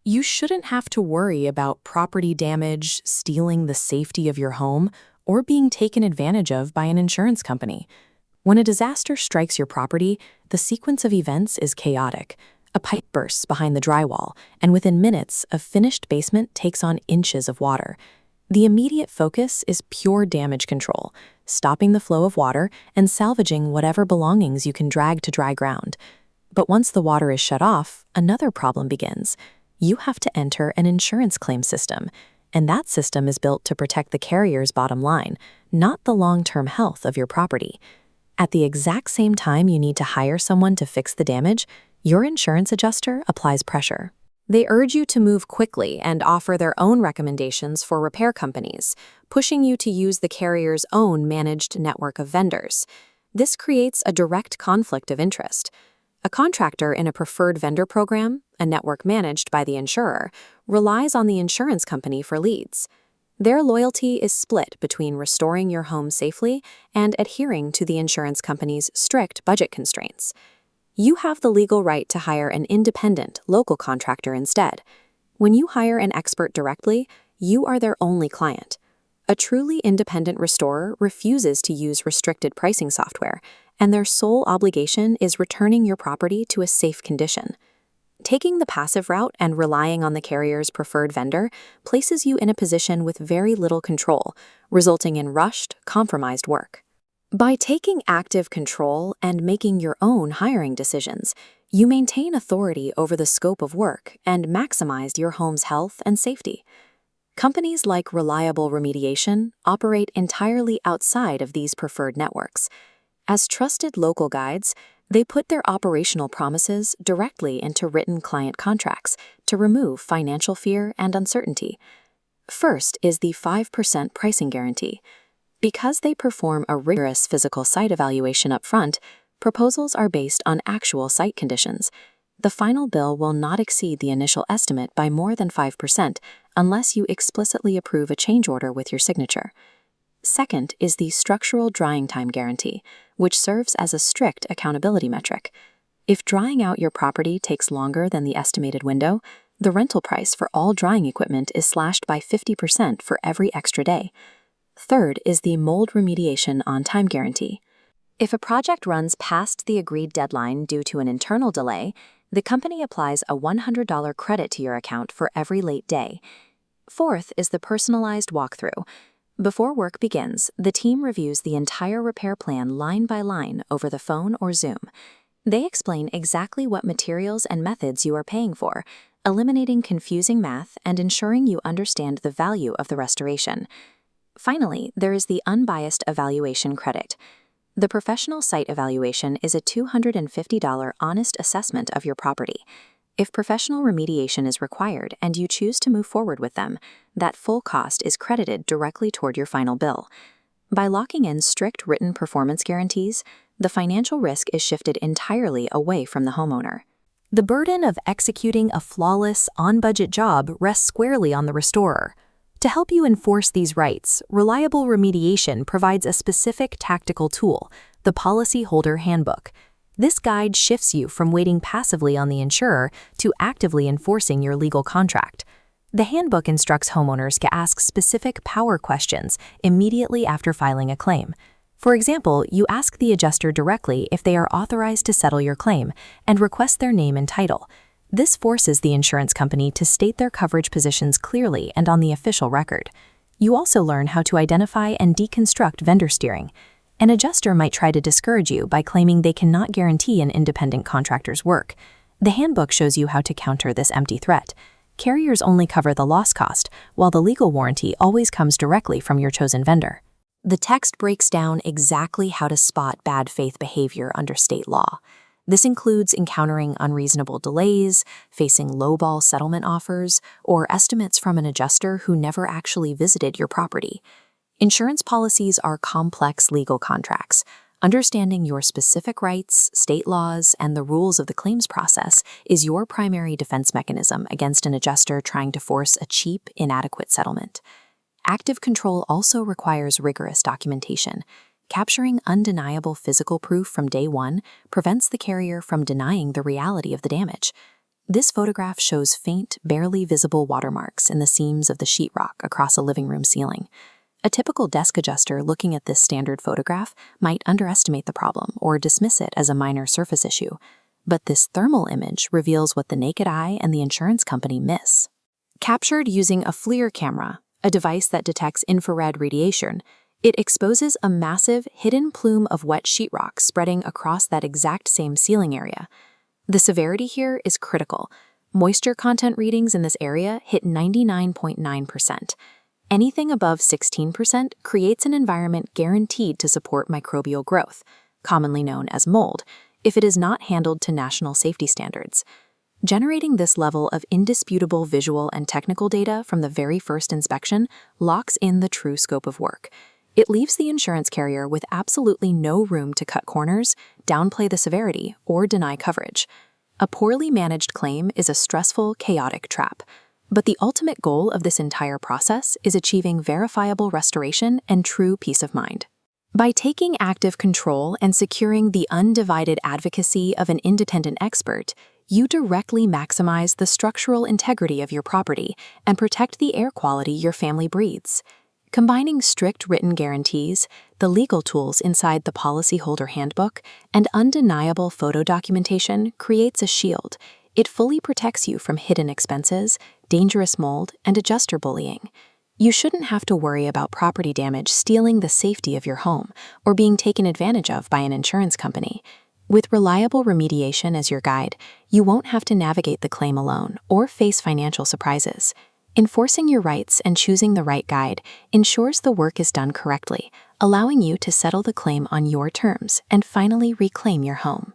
You shouldn't have to worry about property damage, stealing the safety of your home, or being taken advantage of by an insurance company. When a disaster strikes your property, the sequence of events is chaotic. A pipe bursts behind the drywall, and within minutes, a finished basement takes on inches of water. The immediate focus is pure damage control, stopping the flow of water and salvaging whatever belongings you can drag to dry ground. But once the water is shut off, another problem begins. You have to enter an insurance claim system, and that system is built to protect the carrier's bottom line, not the long-term health of your property. At the exact same time you need to hire someone to fix the damage, your insurance adjuster applies pressure. They urge you to move quickly and offer their own recommendations for repair companies, pushing you to use the carrier's own managed network of vendors. This creates a direct conflict of interest. A contractor in a preferred vendor program, a network managed by the insurer, relies on the insurance company for leads. Their loyalty is split between restoring your home safely and adhering to the insurance company's strict budget constraints. You have the legal right to hire an independent, local contractor instead. When you hire an expert directly, you are their only client. A truly independent restorer refuses to use restricted pricing software, and their sole obligation is returning your property to a safe condition. Taking the passive route and relying on the carrier's preferred vendor places you in a position with very little control, resulting in rushed, compromised work. By taking active control and making your own hiring decisions, you maintain authority over the scope of work and maximize your home's health and safety. Companies like Reliable Remediation operate entirely outside of these preferred networks. As trusted local guides, they put their operational promises directly into written client contracts to remove financial fear and uncertainty. First is the 5% pricing guarantee. Because they perform a rigorous physical site evaluation up front, proposals are based on actual site conditions. The final bill will not exceed the initial estimate by more than 5% unless you explicitly approve a change order with your signature. Second is the structural drying time guarantee, which serves as a strict accountability metric. If drying out your property takes longer than the estimated window, the rental price for all drying equipment is slashed by 50% for every extra day. Third is the mold remediation on-time guarantee. If a project runs past the agreed deadline due to an internal delay, the company applies a $100 credit to your account for every late day. Fourth is the personalized walkthrough. Before work begins, the team reviews the entire repair plan line by line over the phone or Zoom. They explain exactly what materials and methods you are paying for, eliminating confusing math and ensuring you understand the value of the restoration. Finally, there is the unbiased evaluation credit. The professional site evaluation is a $250 honest assessment of your property. If professional remediation is required and you choose to move forward with them, that full cost is credited directly toward your final bill. By locking in strict written performance guarantees, the financial risk is shifted entirely away from the homeowner. The burden of executing a flawless, on-budget job rests squarely on the restorer. To help you enforce these rights, Reliable Remediation provides a specific tactical tool, the Policyholder Handbook. This guide shifts you from waiting passively on the insurer to actively enforcing your legal contract. The handbook instructs homeowners to ask specific power questions immediately after filing a claim. For example, you ask the adjuster directly if they are authorized to settle your claim and request their name and title. This forces the insurance company to state their coverage positions clearly and on the official record. You also learn how to identify and deconstruct vendor steering. An adjuster might try to discourage you by claiming they cannot guarantee an independent contractor's work. The handbook shows you how to counter this empty threat. Carriers only cover the loss cost, while the legal warranty always comes directly from your chosen vendor. The text breaks down exactly how to spot bad faith behavior under state law. This includes encountering unreasonable delays, facing lowball settlement offers, or estimates from an adjuster who never actually visited your property. Insurance policies are complex legal contracts. Understanding your specific rights, state laws, and the rules of the claims process is your primary defense mechanism against an adjuster trying to force a cheap, inadequate settlement. Active control also requires rigorous documentation. Capturing undeniable physical proof from day one prevents the carrier from denying the reality of the damage. This photograph shows faint, barely visible watermarks in the seams of the sheetrock across a living room ceiling. A typical desk adjuster looking at this standard photograph might underestimate the problem or dismiss it as a minor surface issue. But this thermal image reveals what the naked eye and the insurance company miss. Captured using a FLIR camera, a device that detects infrared radiation, it exposes a massive, hidden plume of wet sheetrock spreading across that exact same ceiling area. The severity here is critical. Moisture content readings in this area hit 99.9%. Anything above 16% creates an environment guaranteed to support microbial growth, commonly known as mold, if it is not handled to national safety standards. Generating this level of indisputable visual and technical data from the very first inspection locks in the true scope of work. It leaves the insurance carrier with absolutely no room to cut corners, downplay the severity, or deny coverage. A poorly managed claim is a stressful, chaotic trap. But the ultimate goal of this entire process is achieving verifiable restoration and true peace of mind. By taking active control and securing the undivided advocacy of an independent expert, you directly maximize the structural integrity of your property and protect the air quality your family breathes. Combining strict written guarantees, the legal tools inside the Policyholder Handbook, and undeniable photo documentation creates a shield. It fully protects you from hidden expenses, dangerous mold, and adjuster bullying. You shouldn't have to worry about property damage stealing the safety of your home or being taken advantage of by an insurance company. With reliable remediation as your guide, you won't have to navigate the claim alone or face financial surprises. Enforcing your rights and choosing the right guide ensures the work is done correctly, allowing you to settle the claim on your terms and finally reclaim your home.